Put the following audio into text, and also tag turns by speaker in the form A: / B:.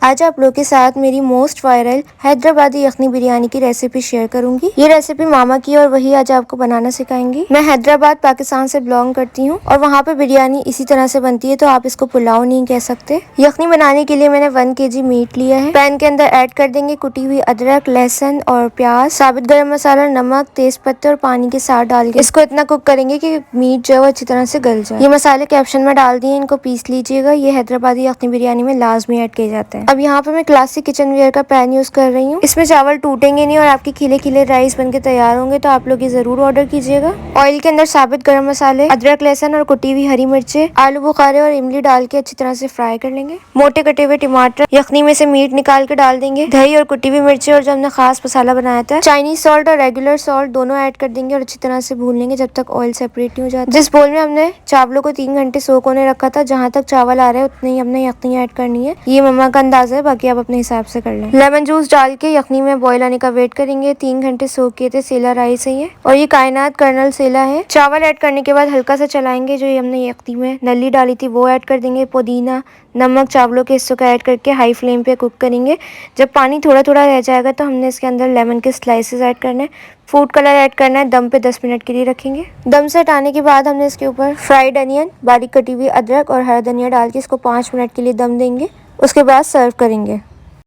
A: आज आप लोग के साथ मेरी मोस्ट वायरल हैदराबादी यखनी बिरयानी की रेसिपी शेयर करूंगी। ये रेसिपी मामा की और वही आज आपको बनाना सिखाएंगी। मैं हैदराबाद पाकिस्तान से बिलोंग करती हूँ और वहाँ पे बिरयानी इसी तरह से बनती है, तो आप इसको पुलाव नहीं कह सकते। यखनी बनाने के लिए मैंने 1 kg मीट लिया है। पैन के अंदर ऐड कर देंगे कुटी हुई अदरक, लहसुन और प्याज, साबित गरम मसाला, नमक, तेज पत्ते और पानी के साथ डाल के इसको इतना कुक करेंगे कि मीट जो है वो अच्छी तरह से गल जाए। ये मसाले कैप्शन में डाल दिए, इनको पीस लीजिएगा। ये हैदराबादी यखनी बिरयानी में लाजमी ऐड किए जाते हैं। अब यहाँ पे मैं क्लासिक किचन वेयर का पैन यूज कर रही हूँ। इसमें चावल टूटेंगे नहीं और आपके खिले खिले राइस बनके तैयार होंगे, तो आप लोग ये जरूर ऑर्डर कीजिएगा। ऑयल के अंदर साबित गरम मसाले, अदरक, लहसुन और कुटी हुई हरी मिर्चें, आलू बुखारे और इमली डाल के अच्छी तरह से फ्राई कर लेंगे। मोटे कटे हुए टमाटर, यखनी में से मीट निकाल के डाल देंगे। दही और कुटी हुई मिर्चें और जो हमने खास मसाला बनाया था, चाइनीज सॉल्ट और रेगुलर सॉल्ट, दोनों ऐड कर देंगे और अच्छी तरह से भून लेंगे जब तक ऑयल सेपरेट नहीं हो जाता। जिस बोल में हमने चावलों को 3 घंटे सोक होने रखा था, जहाँ तक चावल आ रहे हैं उतने ही हमने यखनी ऐड करनी है। ये मम्मा का अंदाजा है, बाकी आप अपने हिसाब से कर लें। लेमन जूस डाल के यखनी में बॉईल आने का वेट करेंगे। 3 घंटे सोक किए थे, सेला राइस है ये, और ये कायनात कर्नल सेला है। चावल ऐड करने के बाद हल्का सा चलाएंगे। जो ये हमने यखनी में नली डाली थी वो ऐड कर देंगे। पुदीना, नमक, चावलों के हिस्सों का ऐड करके हाई फ्लेम पे कुक करेंगे। जब पानी थोड़ा थोड़ा रह जाएगा तो हमने इसके अंदर लेमन के स्लाइसेस ऐड करने, फूड कलर ऐड करना है। दम पे 10 मिनट के लिए रखेंगे। दम से हटाने के बाद हमने इसके ऊपर फ्राइड अनियन, बारीक कटी हुई अदरक और हरा धनिया डाल के इसको 5 मिनट के लिए दम देंगे। उसके बाद सर्व करेंगे।